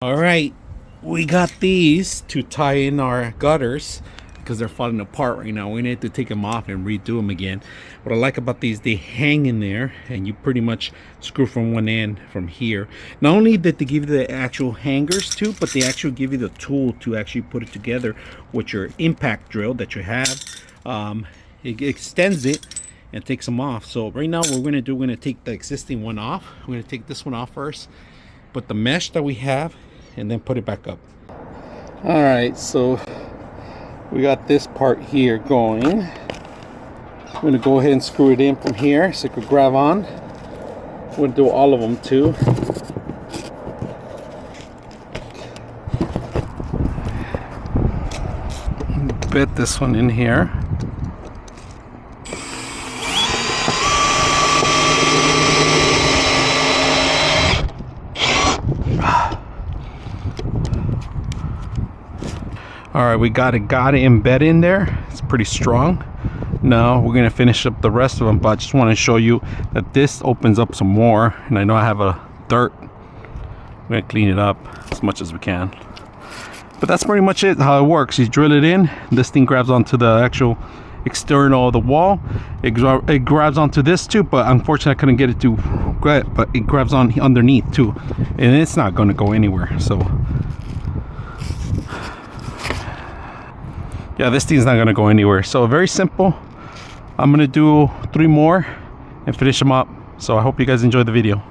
All right, we got these to tie in our gutters because they're falling apart right now. We need to take them off and redo them again. What I like about these, they hang in there and you pretty much screw from one end from here. Not only did they give you the actual hangers too, but they actually give you the tool to actually put it together with your impact drill that you have. It extends it and takes them off. So right now what we're going to take the existing one off. We're going to take this one off first, put the mesh that we have, and then put it back up. All right, so we got this part here going. I'm gonna go ahead and screw it in from here so it could grab on. We'll do all of them too. Bit this one in here. All right, we got it embed in there. It's pretty strong. Now we're gonna finish up the rest of them, but I just want to show you that this opens up some more. And I know I have a dirt. I'm gonna clean it up as much as we can. But that's pretty much it, how it works. You drill it in, this thing grabs onto the actual external of the wall. It grabs onto this too, but unfortunately I couldn't get it to grab, but it grabs on underneath too. And it's not gonna go anywhere, so. Yeah, this thing's not gonna go anywhere. So very simple. I'm gonna do 3 more and finish them up. So I hope you guys enjoyed the video.